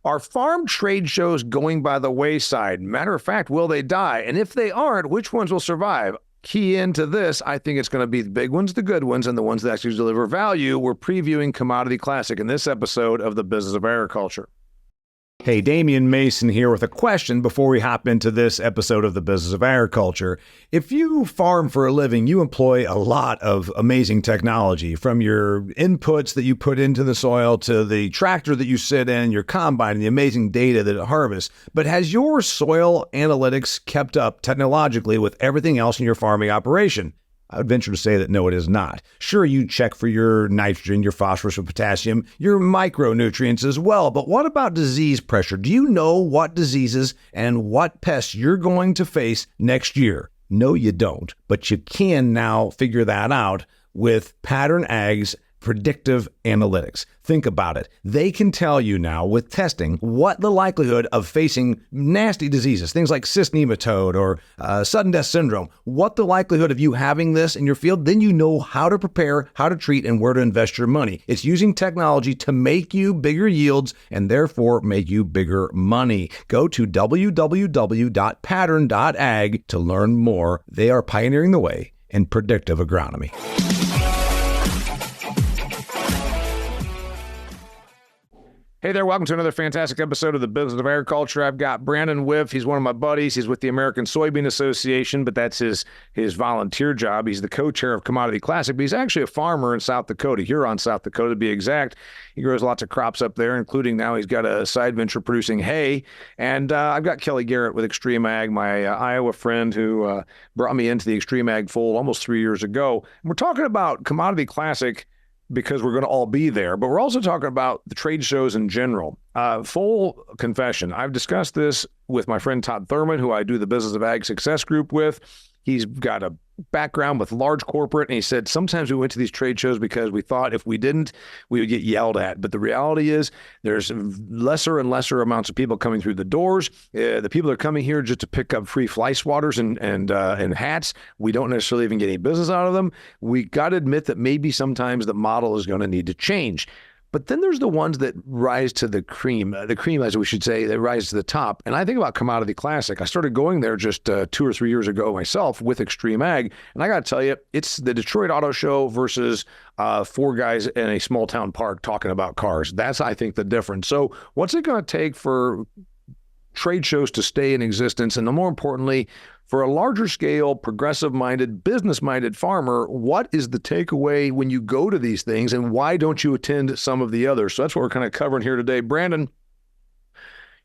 Are farm trade shows going by the wayside? Matter of fact, will they die? And if they aren't, which ones will survive? Key into this, I think it's going to be the big ones, the good ones, and the ones that actually deliver value. We're previewing Commodity Classic in this episode of the Business of Agriculture. Hey, Damian Mason here with a question before we hop into this episode of the Business of Agriculture. If you farm for a living, you employ a lot of amazing technology, from your inputs that you put into the soil to the tractor that you sit in, your combine, and the amazing data that it harvests. But has your soil analytics kept up technologically with everything else in your farming operation? I would venture to say that no, it is not. Sure, you check for your nitrogen, your phosphorus, your potassium, your micronutrients as well. But what about disease pressure? Do you know what diseases and what pests you're going to face next year? No, you don't. But you can now figure that out with XtremeAg's predictive analytics. Think about it. They can tell you now with testing what the likelihood of facing nasty diseases, things like cyst nematode or sudden death syndrome, what the likelihood of you having this in your field. Then you know how to prepare, how to treat, and where to invest your money. It's using technology to make you bigger yields and therefore make you bigger money. Go to www.pattern.ag to learn more. They are pioneering the way in predictive agronomy. Hey there, welcome to another fantastic episode of the Business of Agriculture. I've got Brandon Wipf. He's one of my buddies. He's with the American Soybean Association, but that's his volunteer job. He's the co-chair of Commodity Classic, but he's actually a farmer in South Dakota, Huron, South Dakota to be exact. He grows lots of crops up there, including now he's got a side venture producing hay. And I've got Kelly Garrett with XtremeAg, my Iowa friend who brought me into the XtremeAg fold almost 3 years ago. And we're talking about Commodity Classic because we're going to all be there, but we're also talking about the trade shows in general. Full confession, I've discussed this with my friend Todd Thurman, who I do the Business of Ag Success Group with. He's got a background with large corporate, and he said sometimes we went to these trade shows because we thought if we didn't, we would get yelled at. But the reality is there's lesser and lesser amounts of people coming through the doors. The people are coming here just to pick up free fly swatters and hats. We don't necessarily even get any business out of them. We got to admit that maybe sometimes the model is going to need to change. But then there's the ones that rise to the cream, as we should say, that rise to the top. And I think about Commodity Classic. I started going there just 2 or 3 years ago myself with XtremeAg. And I got to tell you, it's the Detroit Auto Show versus 4 guys in a small town park talking about cars. That's, I think, the difference. So what's it going to take for trade shows to stay in existence? And more importantly, for a larger scale, progressive-minded, business-minded farmer, what is the takeaway when you go to these things, and why don't you attend some of the others? So that's what we're kind of covering here today. Brandon,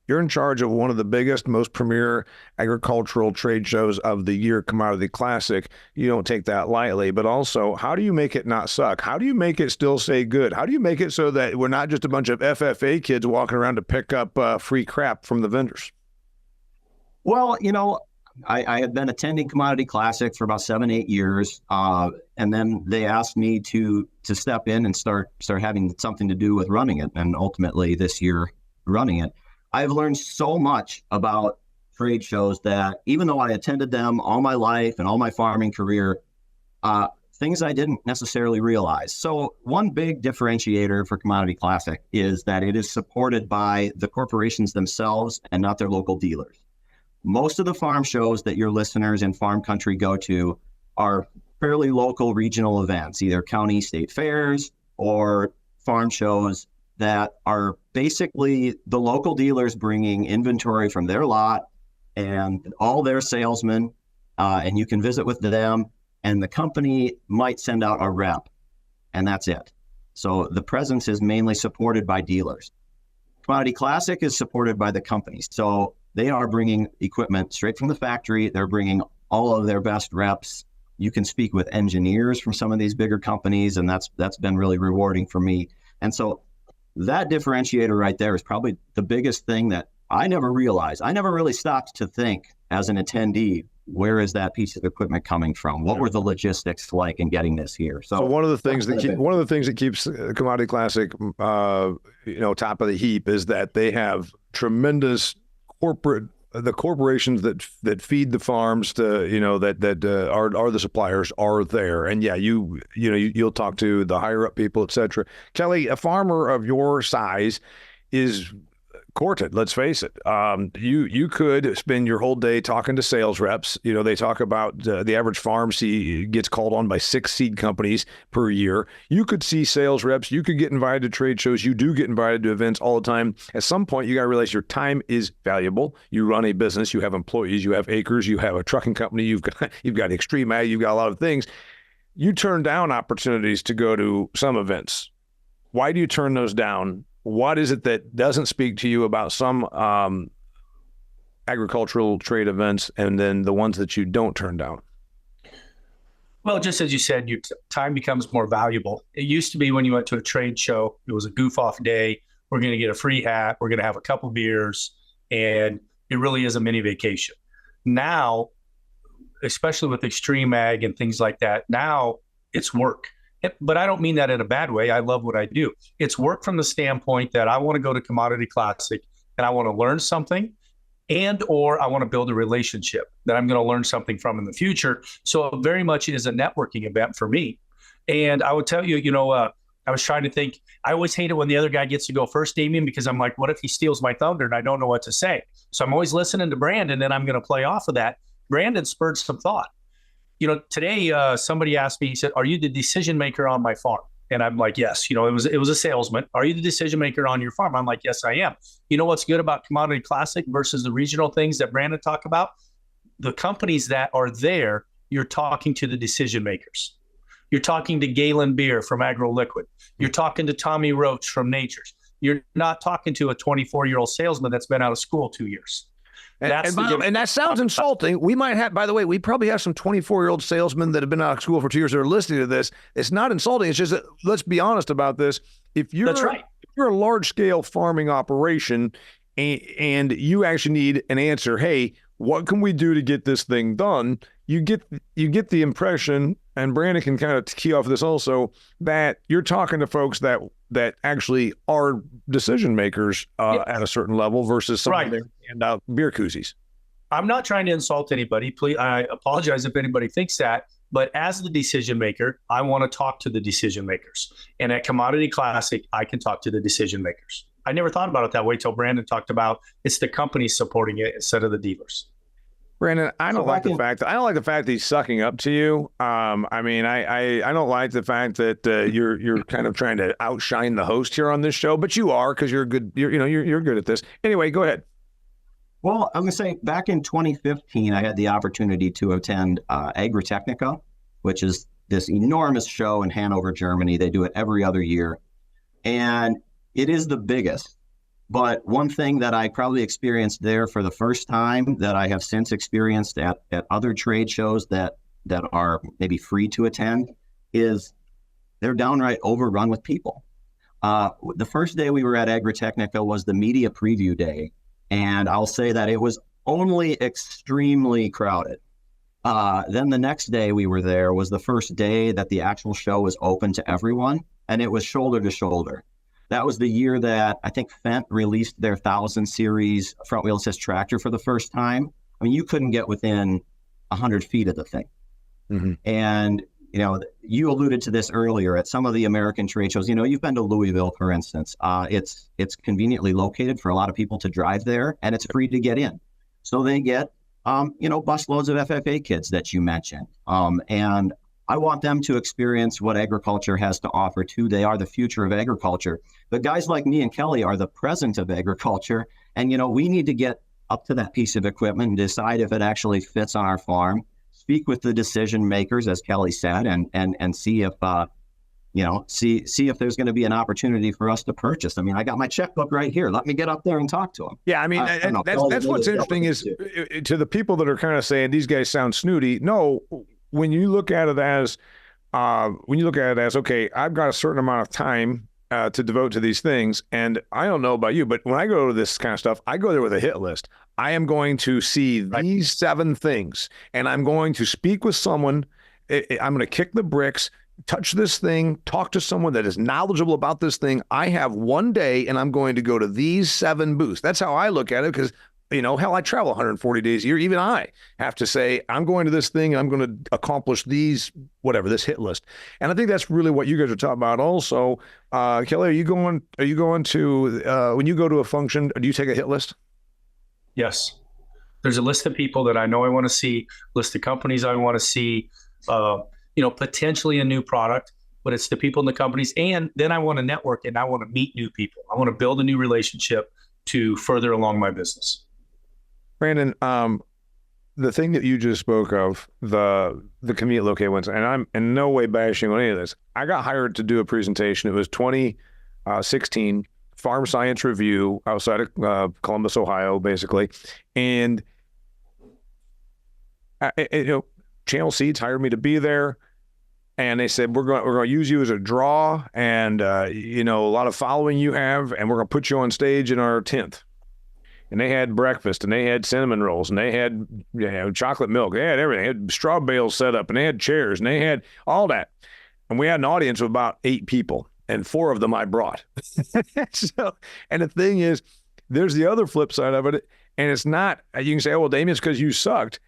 you're in charge of one of the biggest, most premier agricultural trade shows of the year, Commodity Classic. You don't take that lightly, but also, how do you make it not suck? How do you make it still stay good? How do you make it so that we're not just a bunch of FFA kids walking around to pick up free crap from the vendors? Well, I had been attending Commodity Classic for about 7-8 years, and then they asked me to step in and start having something to do with running it, and ultimately this year running it. I've learned so much about trade shows that even though I attended them all my life and all my farming career, things I didn't necessarily realize. So one big differentiator for Commodity Classic is that it is supported by the corporations themselves and not their local dealers. Most of the farm shows that your listeners in farm country go to are fairly local regional events, either county, state fairs, or farm shows that are basically the local dealers bringing inventory from their lot and all their salesmen, and you can visit with them, and the company might send out a rep, and that's it. So the presence is mainly supported by dealers. Commodity Classic is supported by the companies. So they are bringing equipment straight from the factory. They're bringing all of their best reps. You can speak with engineers from some of these bigger companies, and that's been really rewarding for me. And so that differentiator right there is probably the biggest thing that I never realized. I never really stopped to think as an attendee, where is that piece of equipment coming from? What were the logistics like in getting this here? So one of the things that keeps Commodity Classic, top of the heap is that they have tremendous the corporations that feed the farms to, that are the suppliers are there. And yeah, you'll talk to the higher up people, et cetera. Kelly, a farmer of your size is court it. Let's face it. You could spend your whole day talking to sales reps. You know, they talk about the average pharmacy gets called on by 6 seed companies per year. You could see sales reps. You could get invited to trade shows. You do get invited to events all the time. At some point, you got to realize your time is valuable. You run a business. You have employees. You have acres. You have a trucking company. You've got XtremeAg. You've got a lot of things. You turn down opportunities to go to some events. Why do you turn those down? What is it that doesn't speak to you about some agricultural trade events and then the ones that you don't turn down? Well, just as you said, your time becomes more valuable. It used to be when you went to a trade show, it was a goof off day. We're going to get a free hat. We're going to have a couple beers, and it really is a mini vacation. Now, especially with XtremeAg and things like that, now it's work. But I don't mean that in a bad way. I love what I do. It's work from the standpoint that I want to go to Commodity Classic and I want to learn something, and or I want to build a relationship that I'm going to learn something from in the future. So it very much is a networking event for me. And I would tell you, I was trying to think, I always hate it when the other guy gets to go first, Damian, because I'm like, what if he steals my thunder and I don't know what to say? So I'm always listening to Brandon, and I'm going to play off of that. Brandon spurred some thought. Today somebody asked me, he said, are you the decision maker on my farm? And I'm like, yes. It was a salesman. Are you the decision maker on your farm? I'm like, yes, I am. You know what's good about Commodity Classic versus the regional things that Brandon talked about? The companies that are there, you're talking to the decision makers. You're talking to Galen Beer from AgroLiquid. You're talking to Tommy Roach from Nature's. You're not talking to a 24-year-old salesman that's been out of school 2 years. And that sounds insulting. We might have, by the way, we probably have some 24-year-old salesmen that have been out of school for 2 years that are listening to this. It's not insulting. It's just that, let's be honest about this. That's right. If you're a large-scale farming operation and you actually need an answer, hey, what can we do to get this thing done? You get the impression, and Brandon can kind of key off this also, that you're talking to folks that actually are decision makers at a certain level versus somebody that hand out beer koozies. I'm not trying to insult anybody. Please, I apologize if anybody thinks that. But as the decision maker, I want to talk to the decision makers. And at Commodity Classic, I can talk to the decision makers. I never thought about it that way till Brandon talked about it's the companies supporting it instead of the dealers. Brandon, I don't like the fact that he's sucking up to you. I don't like the fact that you're kind of trying to outshine the host here on this show, but you are, because you're good. You're good at this. Anyway, go ahead. Well, I'm going to say back in 2015, I had the opportunity to attend Agritechnica, which is this enormous show in Hanover, Germany. They do it every other year, and it is the biggest. But one thing that I probably experienced there for the first time that I have since experienced at other trade shows that are maybe free to attend is they're downright overrun with people. The first day we were at Agritechnica was the media preview day, and I'll say that it was only extremely crowded. Then the next day we were there was the first day that the actual show was open to everyone, and it was shoulder to shoulder. That was the year that I think Fendt released their 1000 series front wheel assist tractor for the first time. I mean, you couldn't get within 100 feet of the thing. Mm-hmm. And, you alluded to this earlier at some of the American trade shows. You've been to Louisville, for instance. It's conveniently located for a lot of people to drive there, and it's free to get in. So they get, busloads of FFA kids that you mentioned. And I want them to experience what agriculture has to offer too. They are the future of agriculture. But guys like me and Kelly are the present of agriculture. And, we need to get up to that piece of equipment and decide if it actually fits on our farm, speak with the decision makers, as Kelly said, and see if, see if there's going to be an opportunity for us to purchase. I mean, I got my checkbook right here. Let me get up there and talk to them. Yeah, I mean, that's what's interesting is to the people that are kind of saying these guys sound snooty. No. When you look at it as, okay, I've got a certain amount of time to devote to these things, and I don't know about you, but when I go to this kind of stuff, I go there with a hit list. I am going to see these 7 things, and I'm going to speak with someone. I'm going to kick the bricks, touch this thing, talk to someone that is knowledgeable about this thing. I have one day, and I'm going to go to these 7 booths. That's how I look at it, because Hell, I travel 140 days a year. Even I have to say, I'm going to this thing, I'm going to accomplish these, whatever, this hit list. And I think that's really what you guys are talking about also. Kelly, are you going to, when you go to a function, do you take a hit list? Yes. There's a list of people that I know I want to see, list of companies I want to see, potentially a new product, but it's the people in the companies. And then I want to network and I want to meet new people. I want to build a new relationship to further along my business. Brandon, the thing that you just spoke of, the commute locate ones, and I'm in no way bashing on any of this. I got hired to do a presentation. It was 2016 Farm Science Review outside of Columbus, Ohio, basically. And Channel Seeds hired me to be there, and they said we're going to use you as a draw, and a lot of following you have, and we're going to put you on stage in our 10th. And they had breakfast, and they had cinnamon rolls, and they had chocolate milk. They had everything. They had straw bales set up, and they had chairs, and they had all that. And we had an audience of about 8 people, and 4 of them I brought. And the thing is, there's the other flip side of it, and it's not, you can say, oh, well, Damian, it's because you sucked.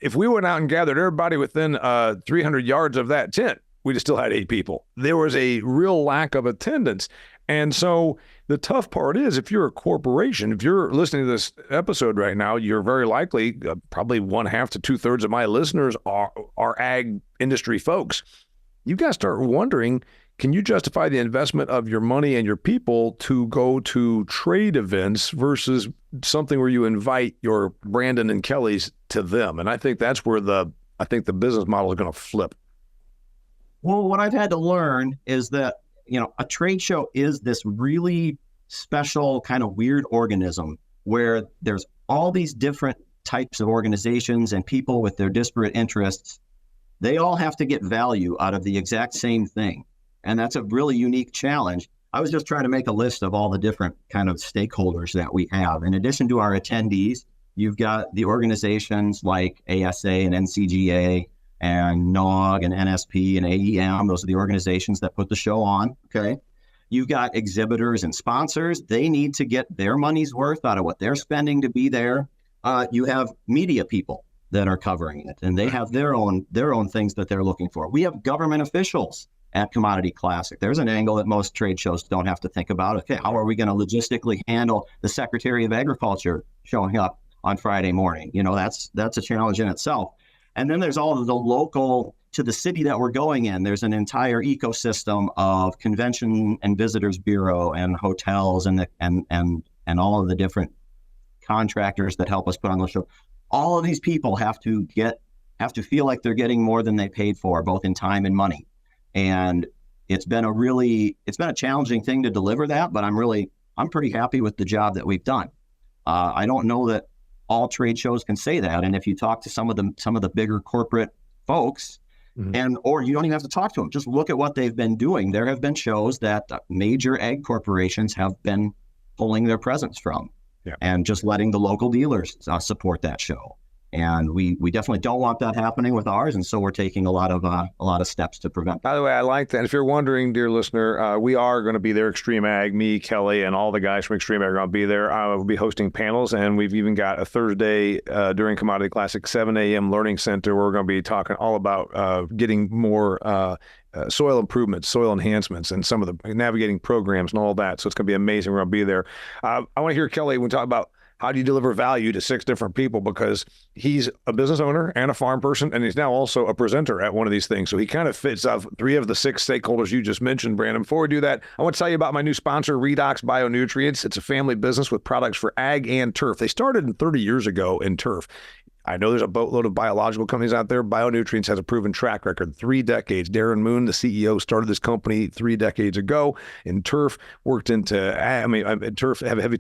If we went out and gathered everybody within 300 yards of that tent, we'd have still had 8 people. There was a real lack of attendance. And so the tough part is, if you're a corporation, if you're listening to this episode right now, you're very likely, probably 1/2 to 2/3 of my listeners are ag industry folks. You got to start wondering, can you justify the investment of your money and your people to go to trade events versus something where you invite your Brandon and Kelly's to them? And I think that's where the business model is going to flip. Well, what I've had to learn is that, a trade show is this really special kind of weird organism where there's all these different types of organizations and people with their disparate interests. They all have to get value out of the exact same thing. And that's a really unique challenge. I was just trying to make a list of all the different kind of stakeholders that we have. In addition to our attendees, you've got the organizations like ASA and NCGA and NOG and NSP and AEM. Those are the organizations that put the show on, okay? You've got exhibitors and sponsors. They need to get their money's worth out of what they're spending to be there. You have media people that are covering it, and they have their own things that they're looking for. We have government officials at Commodity Classic. There's an angle that most trade shows don't have to think about. Okay, how are we going to logistically handle the Secretary of Agriculture showing up on Friday morning? That's a challenge in itself. And then there's all of the local to the city that we're going in. There's an entire ecosystem of convention and visitors bureau and hotels and all of the different contractors that help us put on the show. All of these people have to feel like they're getting more than they paid for, both in time and money. And it's been a challenging thing to deliver that, but I'm pretty happy with the job that we've done. I don't know that all trade shows can say that. And if you talk to some of the bigger corporate folks, or you don't even have to talk to them, just look at what they've been doing. There have been shows that major ag corporations have been pulling their presence from, and just letting the local dealers support that show. And we definitely don't want that happening with ours, and so we're taking a lot of steps to prevent that. By the way, I like that. If you're wondering, dear listener, we are going to be there. XtremeAg, me, Kelly, and all the guys from XtremeAg are going to be there. We'll be hosting panels, and we've even got a Thursday during Commodity Classic 7 a.m. Learning Center where we're going to be talking all about getting more soil improvements, soil enhancements, and some of the navigating programs and all that. So it's going to be amazing. We're going to be there. I want to hear Kelly when we talk about how do you deliver value to 6 different people, because he's a business owner and a farm person, and he's now also a presenter at one of these things. So he kind of fits off 3 of the 6 stakeholders you just mentioned, Brandon. Before we do that, I want to tell you about my new sponsor, Redox Bionutrients. It's a family business with products for ag and turf. They started 30 years ago in turf. I know there's a boatload of biological companies out there. Bionutrients has a proven track record, 3 decades. Darren Moon, the CEO, started this company 3 decades ago in turf, worked into, turf, have heavy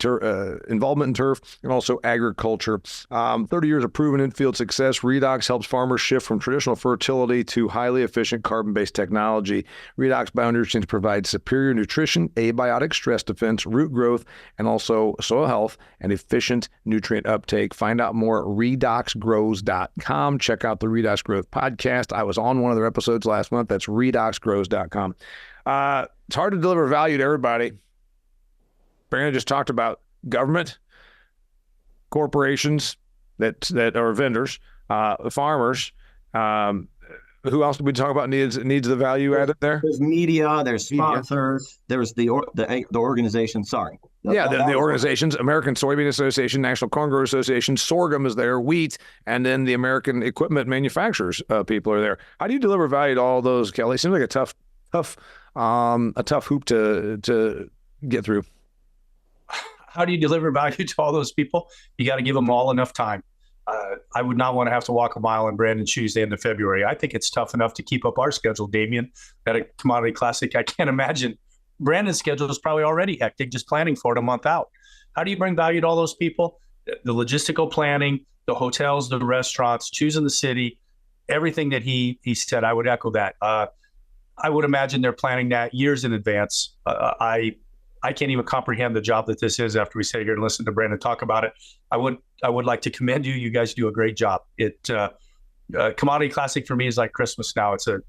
involvement in turf, and also agriculture. 30 years of proven in-field success. Redox helps farmers shift from traditional fertility to highly efficient carbon-based technology. Redox Bionutrients provides superior nutrition, abiotic stress defense, root growth, and also soil health and efficient nutrient uptake. Find out more at redoxgrows.com. Check out the Redox Growth podcast. I was on one of their episodes last month. That's redoxgrows.com. It's hard to deliver value to everybody. Brandon just talked about government. corporations that are vendors, farmers. Who else did we talk about needs the value added there? There's media, there's sponsors, there's the organization. Sorry. The organizations, American Soybean Association, National Corn Growers Association, sorghum is there, wheat, and then the American equipment manufacturers people are there. How do you deliver value to all those, Kelly? Seems like a tough hoop to get through. How do you deliver value to all those people? You got to give them all enough time. I would not want to have to walk a mile in Brandon's shoes the end of February. I think it's tough enough to keep up our schedule, Damian, at a Commodity Classic. I can't imagine. Brandon's schedule is probably already hectic, just planning for it a month out. How do you bring value to all those people? The logistical planning, the hotels, the restaurants, choosing the city, everything that he said, I would echo that. I would imagine they're planning that years in advance. I can't even comprehend the job that this is after we sit here and listen to Brandon talk about it. I would like to commend you. You guys do a great job. Commodity Classic for me is like Christmas now. It's a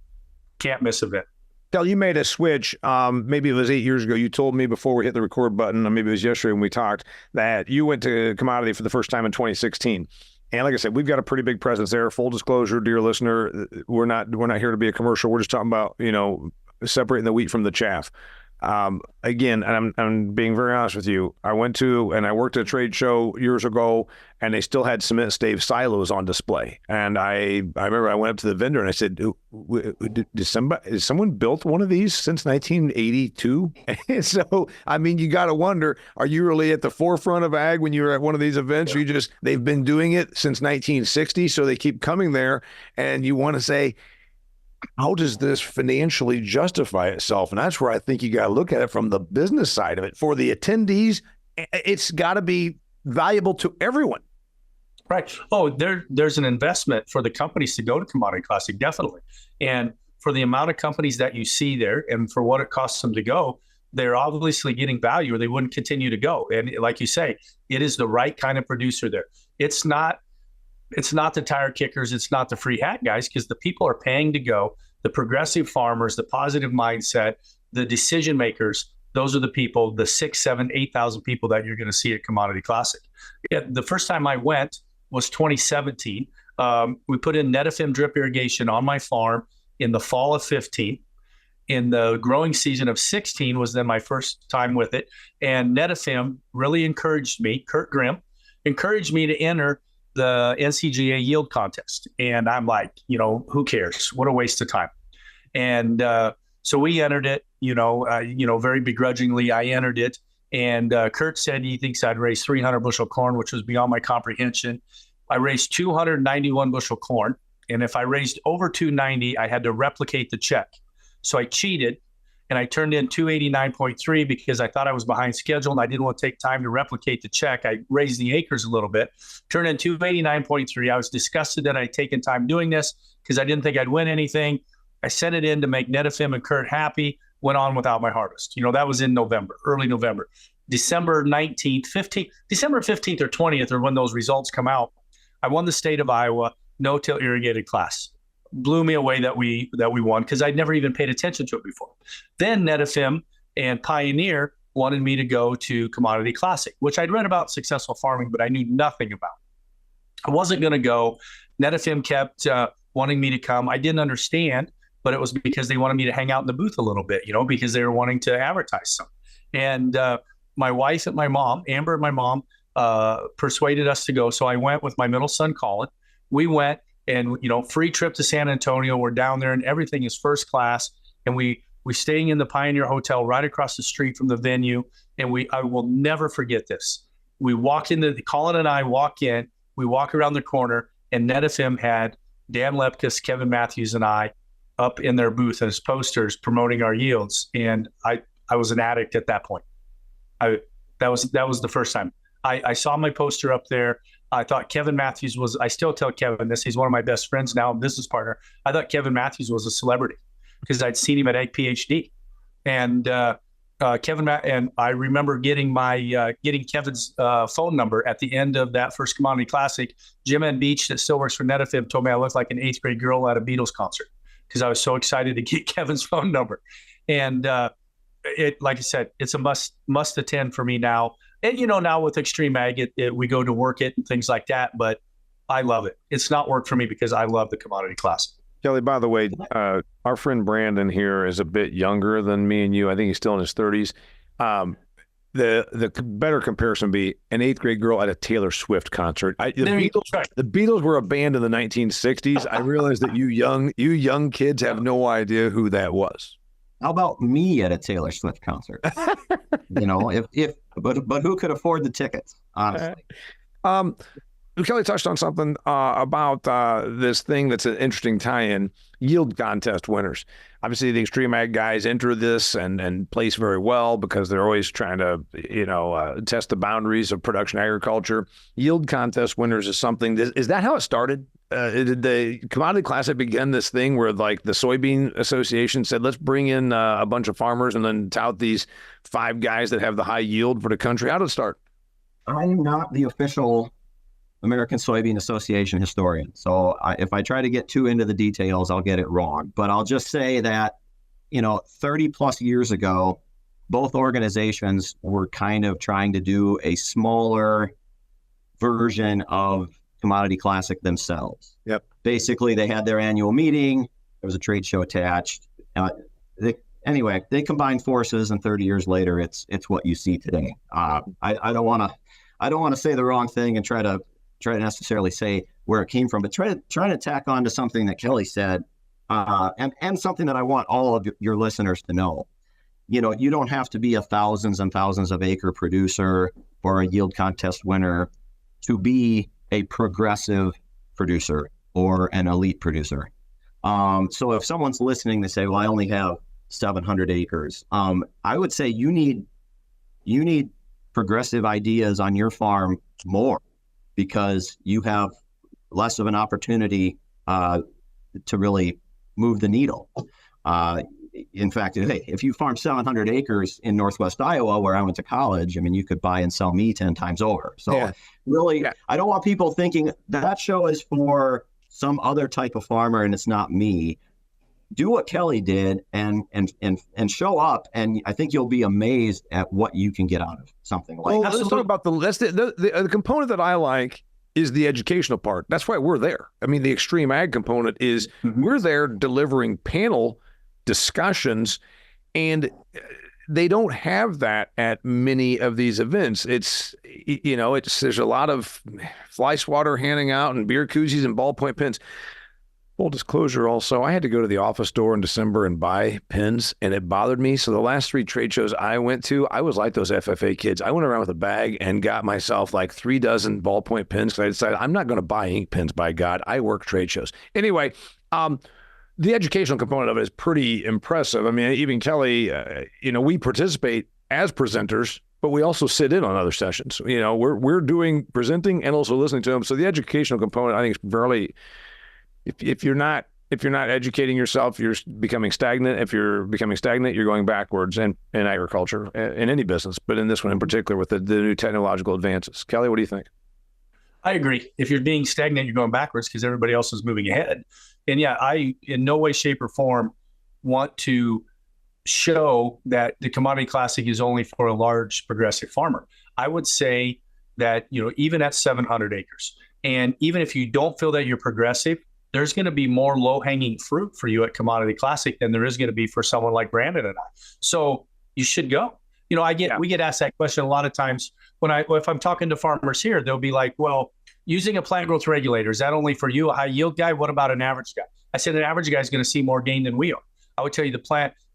can't miss event. Kel, you made a switch. Maybe it was 8 years ago. You told me before we hit the record button, or maybe it was yesterday when we talked, that you went to Commodity for the first time in 2016. And like I said, we've got a pretty big presence there. Full disclosure, dear listener, we're not here to be a commercial. We're just talking about, separating the wheat from the chaff. Again, and I'm being very honest with you, I went to and I worked at a trade show years ago, and they still had cement stave silos on display. And I remember I went up to the vendor and I said, did someone built one of these since 1982? And so, you got to wonder, are you really at the forefront of ag when you're at one of these events? Yeah. They've been doing it since 1960, so they keep coming there, and you want to say, how does this financially justify itself? And that's where I think you got to look at it from the business side of it. For the attendees, it's got to be valuable to everyone. Right. Oh, there's an investment for the companies to go to Commodity Classic, definitely. And for the amount of companies that you see there and for what it costs them to go, they're obviously getting value or they wouldn't continue to go. And like you say, it is the right kind of producer there. It's not the tire kickers. It's not the free hat guys, because the people are paying to go. The progressive farmers, the positive mindset, the decision makers, those are the people, the 6,000, 7,000, 8,000 people that you're going to see at Commodity Classic. Yeah, the first time I went was 2017. We put in Netafim drip irrigation on my farm in the fall of 15. In the growing season of 16 was then my first time with it. And Netafim really encouraged me, Kurt Grimm, encouraged me to enter the NCGA yield contest. And I'm like, who cares? What a waste of time. And so we entered it, very begrudgingly, I entered it. And Kurt said he thinks I'd raise 300 bushel corn, which was beyond my comprehension. I raised 291 bushel corn. And if I raised over 290, I had to replicate the check. So I cheated and I turned in 289.3 because I thought I was behind schedule and I didn't want to take time to replicate the check. I raised the acres a little bit, turned in 289.3. I was disgusted that I'd taken time doing this because I didn't think I'd win anything. I sent it in to make Netafim and Kurt happy, went on without my harvest. That was in November, early November. December 19th, 15th, December 15th or 20th are when those results come out. I won the state of Iowa, no-till irrigated class. Blew me away that we won because I'd never even paid attention to it before. Then Netafim and Pioneer wanted me to go to Commodity Classic, which I'd read about successful farming, but I knew nothing about. I wasn't going to go. Netafim kept wanting me to come. I didn't understand, but it was because they wanted me to hang out in the booth a little bit, because they were wanting to advertise some. And my wife and my mom, Amber and my mom, persuaded us to go. So I went with my middle son, Colin. We went. And, free trip to San Antonio. We're down there and everything is first class. And we're staying in the Pioneer Hotel right across the street from the venue. And I will never forget this. We walk Colin and I walk in, we walk around the corner, and Netafim had Dan Lepkus, Kevin Matthews, and I up in their booth as posters promoting our yields. And I was an addict at that point. That was the first time. I saw my poster up there. I thought Kevin Matthews I still tell Kevin this, he's one of my best friends now, business partner. I thought Kevin Matthews was a celebrity because I'd seen him at Ag PhD. And and I remember getting Kevin's phone number at the end of that first Commodity Classic. Jim and Beach, that still works for Netafim, told me I looked like an 8th grade girl at a Beatles concert because I was so excited to get Kevin's phone number. And like I said, it's a must attend for me now. And, now with XtremeAg, we go to work it and things like that, but I love it. It's not work for me because I love the Commodity Classic. Kelly, by the way, our friend Brandon here is a bit younger than me and you. I think he's still in his 30s. The better comparison would be an 8th grade girl at a Taylor Swift concert. The Beatles were a band in the 1960s. I realize that you young kids have no idea who that was. How about me at a Taylor Swift concert? But who could afford the tickets, honestly? Kelly touched on something about this thing that's an interesting tie-in, yield contest winners. Obviously, the XtremeAg guys enter this and place very well because they're always trying to, test the boundaries of production agriculture. Yield contest winners is something. Is that how it started? Did the Commodity Classic begin this thing where, like, the Soybean Association said, let's bring in a bunch of farmers and then tout these 5 guys that have the high yield for the country? How did it start? I'm not the official American Soybean Association historian. So if I try to get too into the details, I'll get it wrong. But I'll just say that, 30 plus years ago, both organizations were kind of trying to do a smaller version of Commodity Classic themselves. Yep. Basically, they had their annual meeting. There was a trade show attached. They combined forces, and 30 years later, it's what you see today. I don't want to say the wrong thing and try to necessarily say where it came from, but try to tack on to something that Kelly said, and something that I want all of your listeners to know. You don't have to be a thousands and thousands of acre producer or a yield contest winner to be a progressive producer or an elite producer. So if someone's listening, they say, well, I only have 700 acres. I would say you need progressive ideas on your farm more, because you have less of an opportunity to really move the needle. In fact, hey, if you farm 700 acres in Northwest Iowa, where I went to college, you could buy and sell me 10 times over. So really, I don't want people thinking that show is for some other type of farmer and it's not me. Do what Kelly did and show up, and I think you'll be amazed at what you can get out of something like that. Well, let's talk about the component that I like is the educational part. That's why we're there. The XtremeAg component is we're there delivering panel discussions, and they don't have that at many of these events. There's a lot of fly swatter handing out and beer koozies and ballpoint pens. Full disclosure also, I had to go to the office store in December and buy pins, and it bothered me. So the last 3 trade shows I went to, I was like those FFA kids. I went around with a bag and got myself like 3 dozen ballpoint pins because I decided I'm not going to buy ink pens, by God. I work trade shows. Anyway, the educational component of it is pretty impressive. Even Kelly, we participate as presenters, but we also sit in on other sessions. We're doing presenting and also listening to them. So the educational component, I think, is fairly... If you're not educating yourself, you're becoming stagnant. If you're becoming stagnant, you're going backwards in agriculture, in any business, but in this one in particular with the new technological advances. Kelly, what do you think? I agree. If you're being stagnant, you're going backwards because everybody else is moving ahead. And I, in no way, shape, or form, want to show that the Commodity Classic is only for a large progressive farmer. I would say that, even at 700 acres, and even if you don't feel that you're progressive, there's going to be more low-hanging fruit for you at Commodity Classic than there is going to be for someone like Brandon and I. So you should go. We get asked that question a lot of times if I'm talking to farmers here, they'll be like, well, using a plant growth regulator, is that only for you, a high yield guy? What about an average guy? I said, an average guy is going to see more gain than we are. I would tell you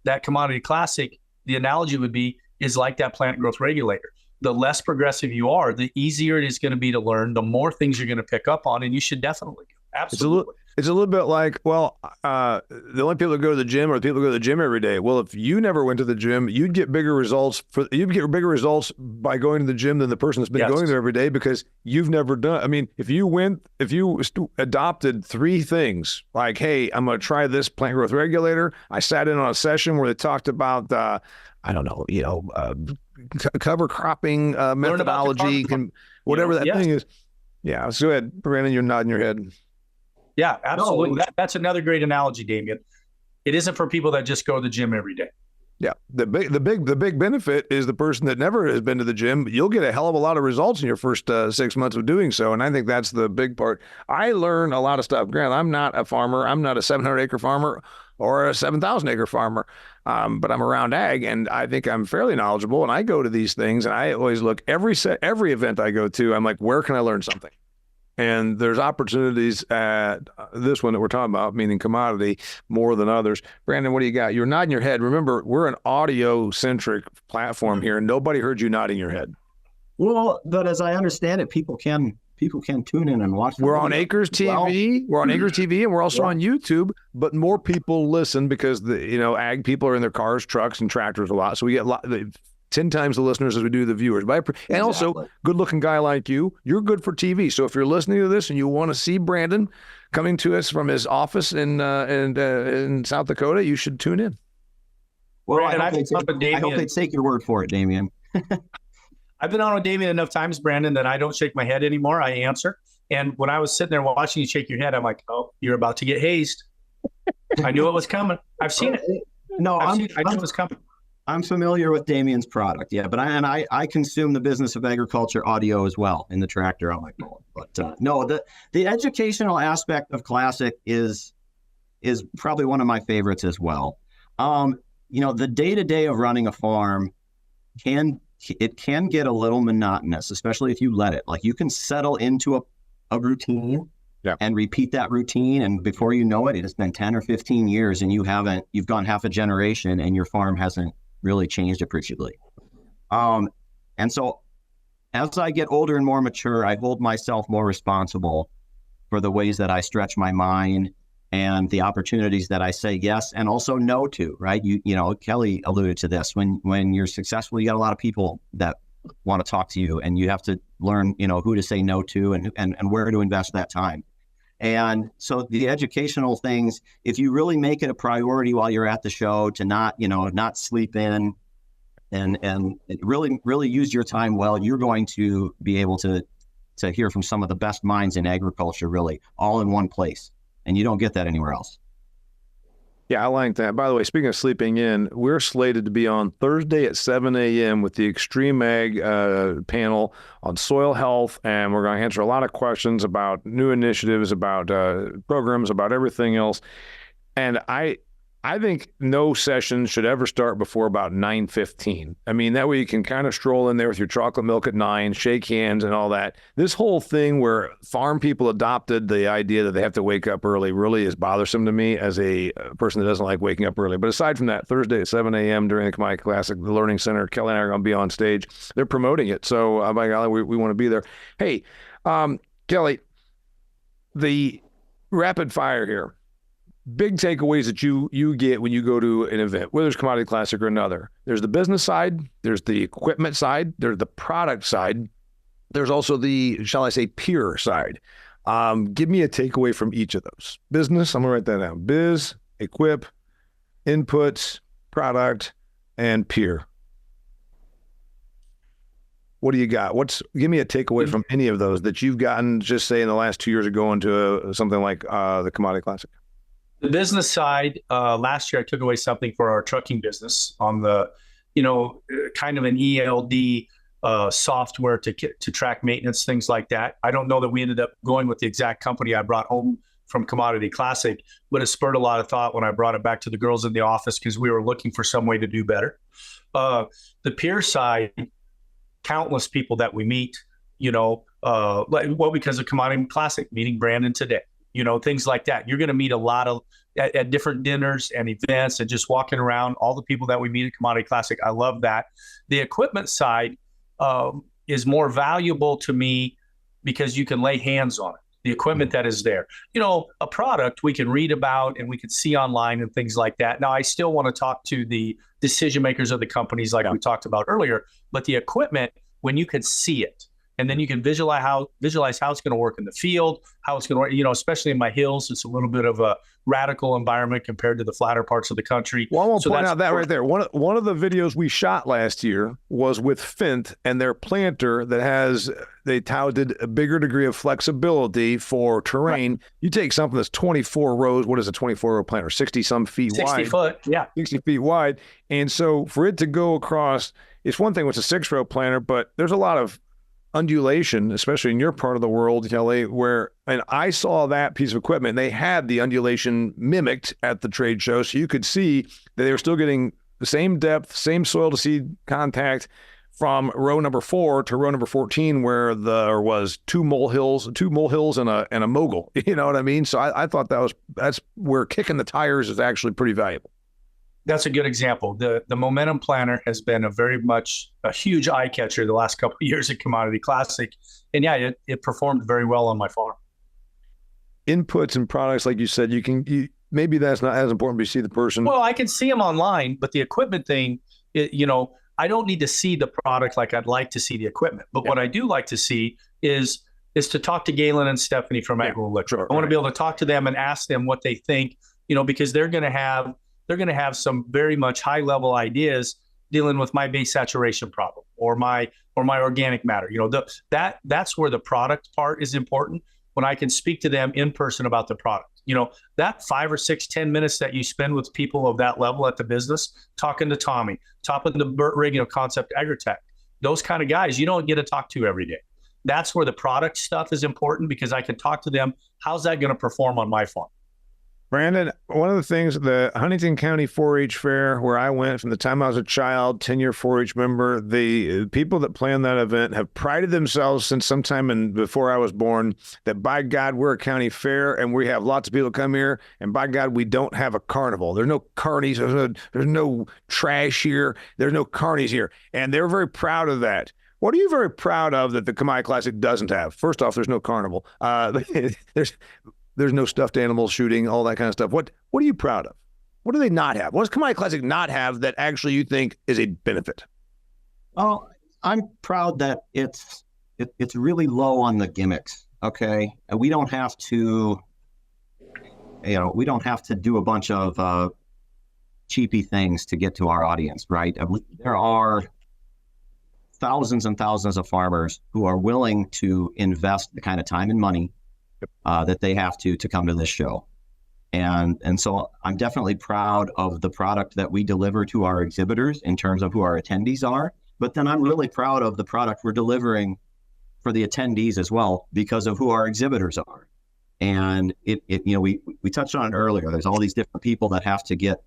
that Commodity Classic, the analogy would be, is like that plant growth regulator. The less progressive you are, the easier it is going to be to learn, the more things you're going to pick up on, and you should definitely go. Absolutely. It's a little bit like, the only people that go to the gym are the people who go to the gym every day. Well, if you never went to the gym, you'd get bigger results by going to the gym than the person that's been going there every day, because you've never done. If you adopted 3 things, like, hey, I'm going to try this plant growth regulator. I sat in on a session where they talked about, cover cropping methodology, whatever that thing is. Yeah. So go ahead, Brandon, you're nodding your head. Yeah, absolutely. That's another great analogy, Damian. It isn't for people that just go to the gym every day. Yeah. The big benefit is the person that never has been to the gym. You'll get a hell of a lot of results in your first 6 months of doing so. And I think that's the big part. I learn a lot of stuff. Granted, I'm not a farmer. I'm not a 700-acre farmer or a 7,000-acre farmer. But I'm around ag, and I think I'm fairly knowledgeable. And I go to these things, and I always look every event I go to. I'm like, where can I learn something? And there's opportunities at this one that we're talking about, meaning commodity, more than others. Brandon, what do you got? You're nodding your head. Remember, we're an audio-centric platform here, and nobody heard you nodding your head. Well, but as I understand it, people can tune in and watch. We're on Acres TV. We're on Acres TV, and we're also on YouTube. But more people listen because ag people are in their cars, trucks, and tractors a lot. So we get 10 times the listeners as we do the viewers. And also, good-looking guy like you, you're good for TV. So if you're listening to this and you want to see Brandon coming to us from his office in South Dakota, you should tune in. Well, I hope they take your word for it, Damian. I've been on with Damian enough times, Brandon, that I don't shake my head anymore. I answer. And when I was sitting there watching you shake your head, I'm like, oh, you're about to get hazed. I knew it was coming. I've seen it. No, I knew it was coming. I'm familiar with Damian's product, yeah, but I consume the business of agriculture audio as well in the tractor on my phone. But no, the educational aspect of Classic is probably one of my favorites as well. The day-to-day of running a farm can get a little monotonous, especially if you let it. Like you can settle into a routine. Yeah. And repeat that routine, and before you know it, it has been 10 or 15 years, and you've gone half a generation, and your farm hasn't really changed appreciably. And so as I get older and more mature, I hold myself more responsible for the ways that I stretch my mind and the opportunities that I say yes and also no to, right? Kelly alluded to this. When you're successful, you got a lot of people that want to talk to you, and you have to learn, who to say no to and where to invest that time. And so the educational things, if you really make it a priority while you're at the show to not sleep in and really use your time well, you're going to be able to hear from some of the best minds in agriculture, really, all in one place. And you don't get that anywhere else. Yeah, I like that. By the way, speaking of sleeping in, we're slated to be on Thursday at 7 a.m. with the XtremeAg panel on soil health, and we're going to answer a lot of questions about new initiatives, about programs, about everything else. And I think no session should ever start before about 9:15. I mean, that way you can kind of stroll in there with your chocolate milk at 9, shake hands and all that. This whole thing where farm people adopted the idea that they have to wake up early really is bothersome to me as a person that doesn't like waking up early. But aside from that, Thursday at 7 a.m. during the Commodity Classic, the Learning Center, Kelly and I are going to be on stage. They're promoting it. So, by golly, we want to be there. Hey, Kelly, the rapid fire here. Big takeaways that you get when you go to an event, whether it's Commodity Classic or another. There's the business side, there's the equipment side, there's the product side, there's also the, shall I say, peer side. Give me a takeaway from each of those. Business, I'm going to write that down. Biz, equip, inputs, product, and peer. What do you got? Give me a takeaway from any of those that you've gotten, just say in the last 2 years of going to something like the Commodity Classic. The business side, last year I took away something for our trucking business on the, kind of an ELD software to track maintenance, things like that. I don't know that we ended up going with the exact company I brought home from Commodity Classic, but it spurred a lot of thought when I brought it back to the girls in the office because we were looking for some way to do better. The peer side, countless people that we meet, because of Commodity Classic, meeting Brandon today. Things like that. You're going to meet a lot of at different dinners and events and just walking around, all the people that we meet at Commodity Classic. I love that. The equipment side is more valuable to me because you can lay hands on it. The equipment that is there, a product we can read about and we can see online and things like that. Now, I still want to talk to the decision makers of the companies like we talked about earlier, but the equipment, when you can see it, And then you can visualize how it's going to work in the field, how it's going to work, especially in my hills. It's a little bit of a radical environment compared to the flatter parts of the country. Well, I want to point out that right there. One of the videos we shot last year was with Fint and their planter that they touted a bigger degree of flexibility for terrain. Right. You take something that's 24 rows, what is a 24-row planter? 60-some feet 60 wide. 60 foot, yeah. 60 feet wide. And so for it to go across, it's one thing with a 6-row planter, but there's a lot of undulation, especially in your part of the world, Kelly, and I saw that piece of equipment. They had the undulation mimicked at the trade show, so you could see that they were still getting the same depth, same soil to seed contact from row number 4 to row number 14, where there was two molehills and a mogul. You know what I mean? So I thought that's where kicking the tires is actually pretty valuable. That's a good example. The Momentum Planner has been a huge eye catcher the last couple of years at Commodity Classic. And yeah, it performed very well on my farm. Inputs and products, like you said, maybe that's not as important, but you see the person. Well, I can see them online, but the equipment thing, I don't need to see the product like I'd like to see the equipment. But what I do like to see is to talk to Galen and Stephanie from Agroelectric. Sure, I want to be able to talk to them and ask them what they think, because they're going to have some very much high level ideas dealing with my base saturation problem or my organic matter. That's where the product part is important, when I can speak to them in person about the product. That 5 or 6, 10 minutes that you spend with people of that level at the business, talking to Tommy, talking to Burt Rigg, Concept Agritech, those kind of guys you don't get to talk to every day. That's where the product stuff is important, because I can talk to them. How's that going to perform on my farm? Brandon, one of the things, the Huntington County 4-H Fair, where I went from the time I was a child, 10-year 4-H member, the people that planned that event have prided themselves since sometime before I was born that, by God, we're a county fair and we have lots of people come here, and by God, we don't have a carnival. There's no carnies. There's no trash here. There's no carnies here. And they're very proud of that. What are you very proud of that the Commodity Classic doesn't have? First off, there's no carnival. There's no stuffed animals shooting, all that kind of stuff. What are you proud of? What do they not have? What does Commodity Classic not have that actually you think is a benefit? Well, I'm proud that it's really low on the gimmicks. Okay, and we don't have to do a bunch of cheapy things to get to our audience, right? There are thousands and thousands of farmers who are willing to invest the kind of time and money that they have to come to this show. And so I'm definitely proud of the product that we deliver to our exhibitors in terms of who our attendees are. But then I'm really proud of the product we're delivering for the attendees as well, because of who our exhibitors are. And we touched on it earlier. There's all these different people that have to get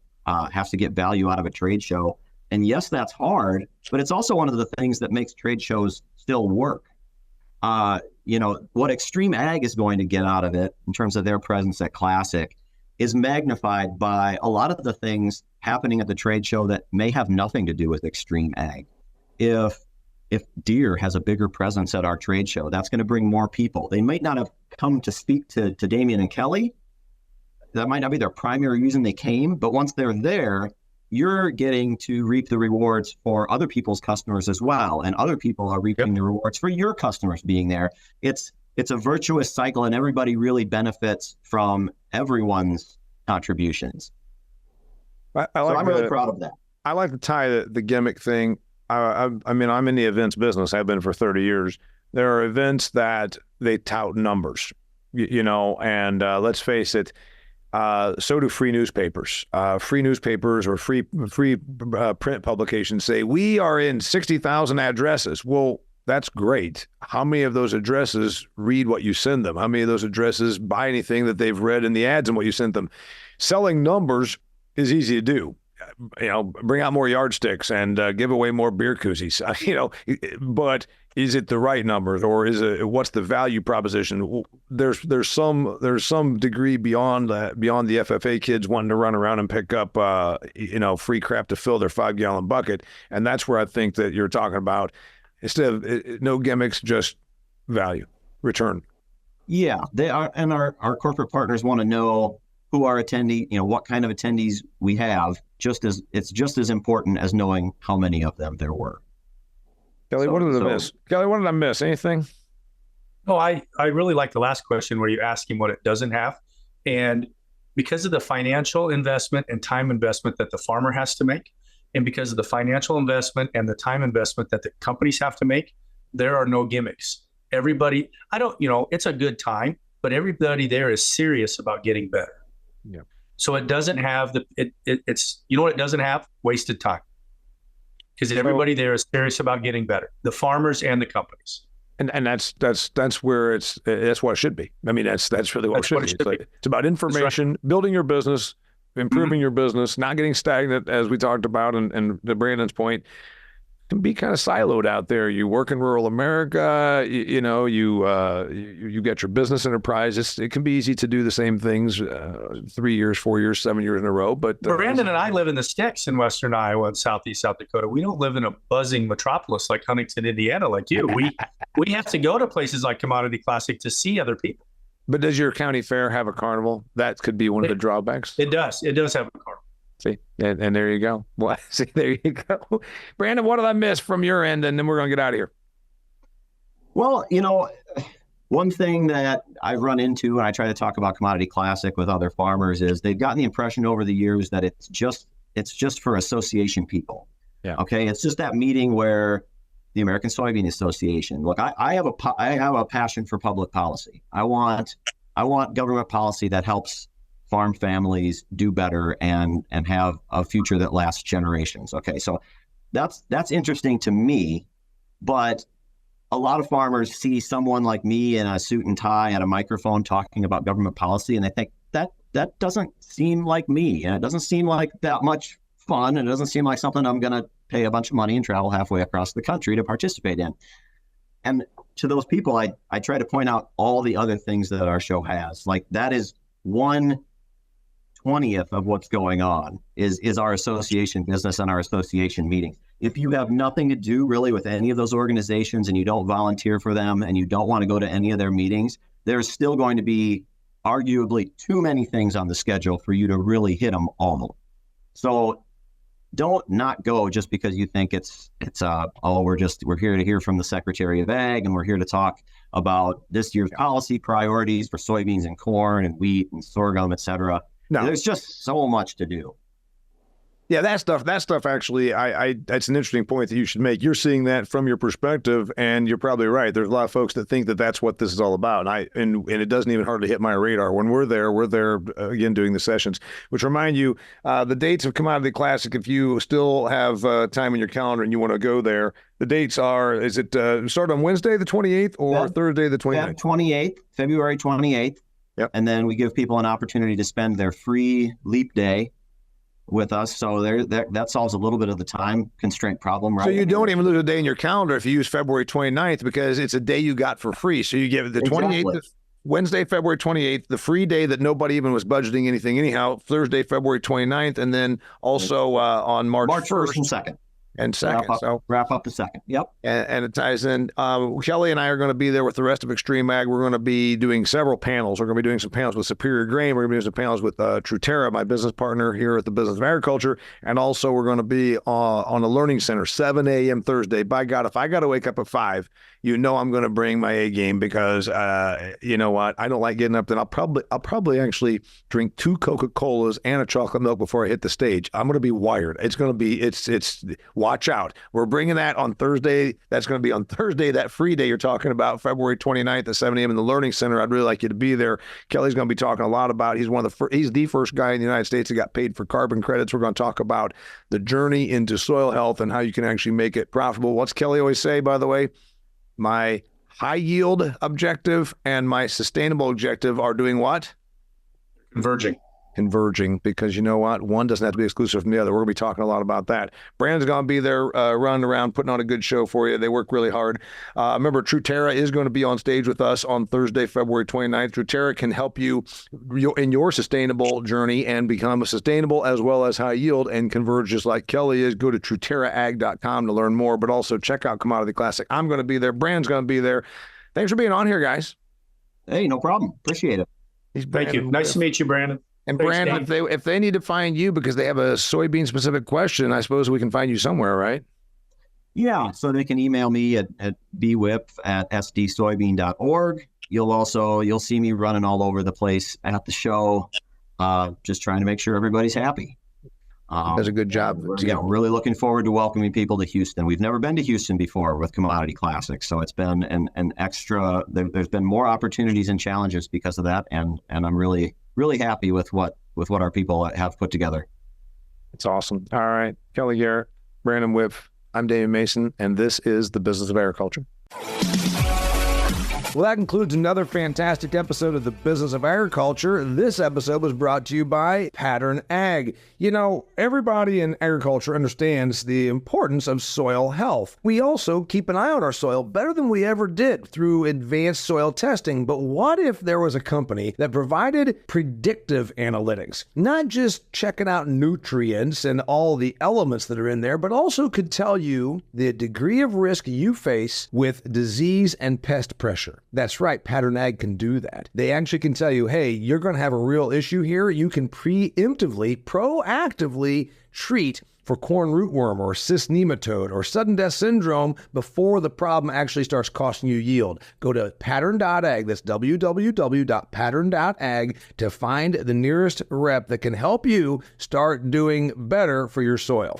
value out of a trade show. And yes, that's hard, but it's also one of the things that makes trade shows still work. What XtremeAg is going to get out of it in terms of their presence at Classic is magnified by a lot of the things happening at the trade show that may have nothing to do with XtremeAg. If Deere has a bigger presence at our trade show, that's going to bring more people. They might not have come to speak to Damian and Kelly. That might not be their primary reason they came, but once they're there, you're getting to reap the rewards for other people's customers as well. And other people are reaping the rewards for your customers being there. It's a virtuous cycle, and everybody really benefits from everyone's contributions. I'm really proud of that. I like to tie the gimmick thing. I mean, I'm in the events business. I've been for 30 years. There are events that they tout numbers, and let's face it, so do free newspapers. Free newspapers or free print publications say, we are in 60,000 addresses. Well, that's great. How many of those addresses read what you send them? How many of those addresses buy anything that they've read in the ads and what you sent them? Selling numbers is easy to do. Bring out more yardsticks and give away more beer koozies, but is it the right numbers, or what's the value proposition? There's some degree beyond the FFA kids wanting to run around and pick up, free crap to fill their 5-gallon bucket. And that's where I think that you're talking about, instead of no gimmicks, just value, return. Yeah, they are. And our corporate partners want to know who our attendee, what kind of attendees we have. It's just as important as knowing how many of them there were. Kelly, what did I miss? Kelly, what did I miss? Anything? No, I really like the last question where you ask him what it doesn't have. And because of the financial investment and time investment that the farmer has to make, and because of the financial investment and the time investment that the companies have to make, there are no gimmicks. Everybody, it's a good time, but everybody there is serious about getting better. Yeah. So it doesn't have it's what it doesn't have? Wasted time. Because everybody there is serious about getting better, the farmers and the companies. And that's where that's what it should be. I mean, that's really what it should be. It's about information, building your business, improving your business, not getting stagnant, as we talked about, and to Brandon's point, can be kind of siloed out there. You work in rural America, you get your business enterprise. It can be easy to do the same things 3 years, 4 years, 7 years in a row. But Brandon and I live in the sticks in Western Iowa and Southeast South Dakota. We don't live in a buzzing metropolis like Huntington, Indiana, like you. We have to go to places like Commodity Classic to see other people. But does your county fair have a carnival? That could be one of the drawbacks. It does. It does have a carnival. See, and there you go. Well, see, there you go. Brandon, what did I miss from your end? And then we're going to get out of here. Well, one thing that I've run into, and I try to talk about Commodity Classic with other farmers, is they've gotten the impression over the years that it's just for association people. Yeah. Okay. It's just that meeting where the American Soybean Association. Look, I have a passion for public policy. I want government policy that helps farm families do better and have a future that lasts generations. Okay, so that's interesting to me, but a lot of farmers see someone like me in a suit and tie at a microphone talking about government policy, and they think that doesn't seem like me, and it doesn't seem like that much fun, and it doesn't seem like something I'm going to pay a bunch of money and travel halfway across the country to participate in. And to those people, I try to point out all the other things that our show has. Like, that is 1/20th of what's going on is our association business and our association meetings. If you have nothing to do really with any of those organizations and you don't volunteer for them and you don't want to go to any of their meetings, there's still going to be arguably too many things on the schedule for you to really hit them all. So don't not go just because you think we're here to hear from the Secretary of Ag and we're here to talk about this year's policy priorities for soybeans and corn and wheat and sorghum, et cetera. No, there's just so much to do. Yeah, that stuff actually, that's an interesting point that you should make. You're seeing that from your perspective, and you're probably right. There's a lot of folks that think that that's what this is all about. And it doesn't even hardly hit my radar. When we're there again doing the sessions, which remind you, the dates of Commodity Classic, if you still have time in your calendar and you want to go there, the dates are, is it start on Wednesday the 28th or Thursday the 29th? February 28th. Yep. And then we give people an opportunity to spend their free leap day with us. So that solves a little bit of the time constraint problem, right? So you don't even lose a day in your calendar if you use February 29th because it's a day you got for free. So you give the 28th, Wednesday, February 28th, the free day that nobody even was budgeting anything anyhow, Thursday, February 29th, and then also on March 1st and 2nd. And second. Wrap up the second. Yep. And it ties in. Kelly and I are going to be there with the rest of XtremeAg. We're going to be doing several panels. We're going to be doing some panels with Superior Grain. We're going to be doing some panels with Truterra, my business partner here at the Business of Agriculture. And also we're going to be on a learning center, 7 a.m. Thursday. By God, if I got to wake up at 5, I'm going to bring my A game because you know what? I don't like getting up. Then I'll probably actually drink 2 Coca-Colas and a chocolate milk before I hit the stage. I'm going to be wired. It's going to be, watch out. We're bringing that on Thursday. That's going to be on Thursday, that free day you're talking about, February 29th at 7 a.m. in the Learning Center. I'd really like you to be there. Kelly's going to be talking a lot about, he's the first guy in the United States that got paid for carbon credits. We're going to talk about the journey into soil health and how you can actually make it profitable. What's Kelly always say, by the way? My high yield objective and my sustainable objective are doing what? Converging, because you know what? One doesn't have to be exclusive from the other. We're going to be talking a lot about that. Brandon's going to be there running around, putting on a good show for you. They work really hard. Remember, Truterra is going to be on stage with us on Thursday, February 29th. Truterra can help you in your sustainable journey and become a sustainable as well as high yield and converge just like Kelly is. Go to TruterraAg.com to learn more, but also check out Commodity Classic. I'm going to be there. Brandon's going to be there. Thanks for being on here, guys. Hey, no problem. Appreciate it. Thank you. Nice to meet you, Brandon. And Brandon, if they need to find you because they have a soybean specific question, I suppose we can find you somewhere, right? Yeah, so they can email me at bwipf@sdsoybean.org. You'll see me running all over the place at the show, just trying to make sure everybody's happy. Does a good job. We're really looking forward to welcoming people to Houston. We've never been to Houston before with Commodity Classic, so it's been an extra. There's been more opportunities and challenges because of that, and I'm really happy with what our people have put together. It's awesome. All right, Kelly Garrett, Brandon Wipf, I'm Damian Mason, and this is the Business of Agriculture. Well, that concludes another fantastic episode of the Business of Agriculture. This episode was brought to you by XtremeAg. You know, everybody in agriculture understands the importance of soil health. We also keep an eye on our soil better than we ever did through advanced soil testing. But what if there was a company that provided predictive analytics, not just checking out nutrients and all the elements that are in there, but also could tell you the degree of risk you face with disease and pest pressure? That's right, XtremeAg can do that. They actually can tell you, hey, you're going to have a real issue here. You can proactively treat for corn rootworm or cyst nematode or sudden death syndrome before the problem actually starts costing you yield. Go to pattern.ag, that's www.pattern.ag, to find the nearest rep that can help you start doing better for your soil.